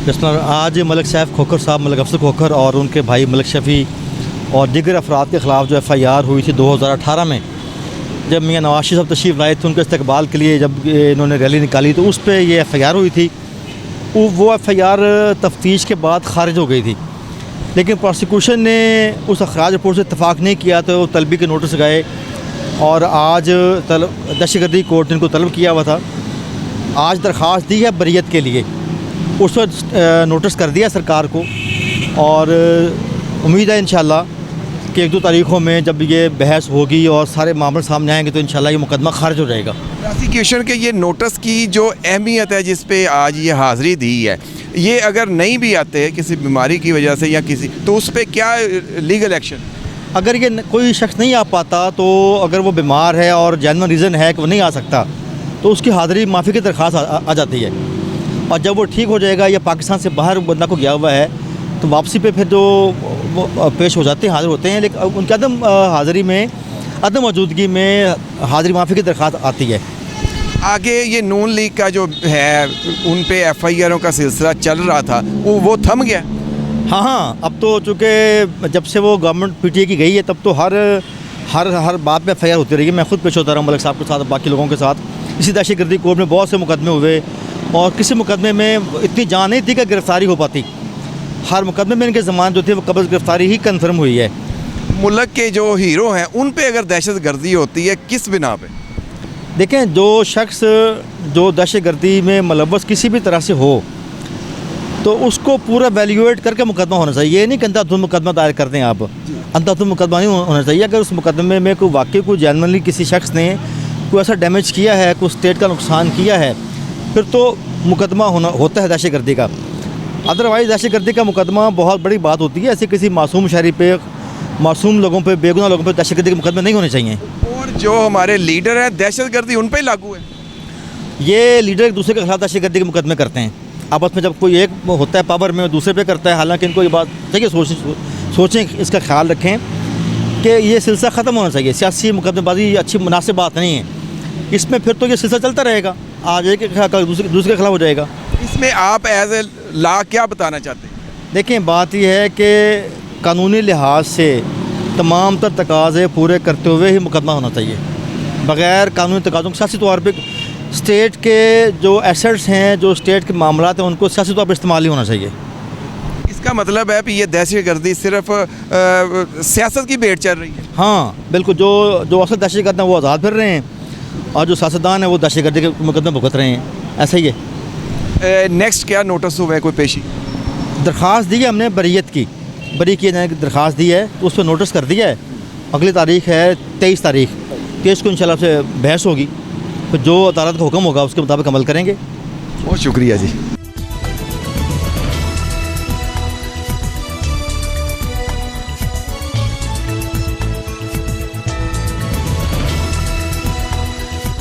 जिस आज मलिक सैफ खोखर साहब, मलिक अफसर खोखर और उनके भाई मलिक शफ़ी और दीगर अफराद के ख़िलाफ़ जो FIR हुई थी 2018 में, जब मियाँ नवाज शरीफ साहब तशरीफ़ लाए थे उनके इस्तकबाल के लिए, जब इन्होंने रैली निकाली तो उस पर ये FIR हुई थी। वो FIR तफ्तीश के बाद ख़ारिज हो गई थी, लेकिन प्रोसिक्यूशन ने उस अखराज रिपोर्ट से इत्तफाक नहीं किया तो तलबी के नोटिस गए और आज दहशतगर्दी कोर्ट ने इनको तलब किया हुआ था। आज दरख्वास्त दी है बरीयत के लिए, उस पर नोटिस कर दिया सरकार को और उम्मीद है इंशाल्लाह कि 1-2 तारीख़ों में जब ये बहस होगी और सारे मामले सामने आएंगे तो इंशाल्लाह ये मुकदमा खारिज हो जाएगा। प्रोसिक्यूशन के ये नोटिस की जो अहमियत है जिस पे आज ये हाज़िरी दी है, ये अगर नहीं भी आते किसी बीमारी की वजह से या किसी, तो उस पर क्या लीगल एक्शन? अगर ये कोई शख्स नहीं आ पाता तो अगर वो बीमार है और जेन्युइन रीज़न है कि वो नहीं आ सकता तो उसकी हाज़िरी माफ़ी की दरख्वास्त आ जाती है, और जब वो ठीक हो जाएगा या पाकिस्तान से बाहर बंदा को गया हुआ है तो वापसी पे फिर जो वो पेश हो जाते हैं, हाज़िर होते हैं, लेकिन उनके हाज़िरी में अदम मौजूदगी में हाज़िरी माफ़ी की दरख्वास्त आती है। आगे ये नून लीग का जो है उन पे FIRों का सिलसिला चल रहा था वो थम गया। हाँ, अब तो चूँकि जब से वो गवर्नमेंट PTA की गई है तब तो हर बात में FIR होती रही। मैं खुद पेश होता रहा मलिक साहब के साथ, बाकी लोगों के साथ। इसी दहशतगर्दी कोर्ट में बहुत से मुकदमे हुए और किसी मुकदमे में इतनी जान नहीं थी कि गिरफ़्तारी हो पाती। हर मुकदमे में इनके ज़मान जो थे वो कब्ज़ गिरफ़्तारी ही कन्फर्म हुई है। मुल्क के जो हीरो हैं उन पे अगर दहशतगर्दी होती है किस बिना पे? देखें, जो शख्स जो दहशतगर्दी में मुलव्वस किसी भी तरह से हो तो उसको पूरा वैल्यूएट करके मुकदमा होना चाहिए। ये नहीं कि अंधाधुंध मुकदमा दायर कर दें आप, अंधाधुंध मुकदमा नहीं होना चाहिए। अगर उस मुकदमे में कोई वाकई कोई जेन्युइनली किसी शख्स ने कोई ऐसा डैमेज किया है, कोई स्टेट का नुकसान किया है, फिर तो मुकदमा होता है दहशतगर्दी का। अदरवाइज़ दहशतगर्दी का मुकदमा बहुत बड़ी बात होती है। ऐसे किसी मासूम शहरी पे, मासूम लोगों पे, बेगुनाह लोगों पे दहशतगर्दी के मुकदमे नहीं होने चाहिए। और जो हमारे लीडर हैं दहशतगर्दी उन पर ही लागू है। ये लीडर एक दूसरे के खिलाफ दहशतगर्दी के मुकदमे करते हैं आपस में। जब कोई एक होता है पावर में दूसरे पे करता है, हालांकि इनको ये बात चाहिए सोचें, इसका ख्याल रखें कि ये सिलसिला ख़त्म होना चाहिए। सियासी मुकदमेबाजी अच्छी मुनासिब बात नहीं है। इसमें फिर तो ये सिलसिला चलता रहेगा, आज एक दूसरे के खिलाफ हो जाएगा। इसमें आप एज ए लॉ क्या बताना चाहते हैं? देखें, बात यह है कि कानूनी लिहाज से तमाम तर तकाज़े पूरे करते हुए ही मुकदमा होना चाहिए। बग़ैर कानूनी तकाज़ों के सियासी तौर पर स्टेट के जो एसेट्स हैं, जो स्टेट के मामलात हैं, उनको सियासी तौर पर इस्तेमाल ही होना चाहिए। इसका मतलब है कि ये दहशतगर्दी सिर्फ सियासत की भेंट चल रही है। हाँ बिल्कुल, जो असल दहशतगर्द हैं वो आज़ाद फिर रहे हैं और जो सियासतदान हैं वो दहशतगर्दी के मुकदमे भुगत रहे हैं। ऐसा ही है। नेक्स्ट क्या नोटिस हुआ है, कोई पेशी? दरख्वास्त दी है हमने बरीयत की, बरी किए जाने की दरख्वास्त दी है, तो उस पर नोटिस कर दिया है। अगली तारीख़ है 23 तारीख़, 23 को इंशाल्लाह से बहस होगी, तो जो अदालत का हुक्म होगा उसके मुताबिक अमल करेंगे। बहुत शुक्रिया जी।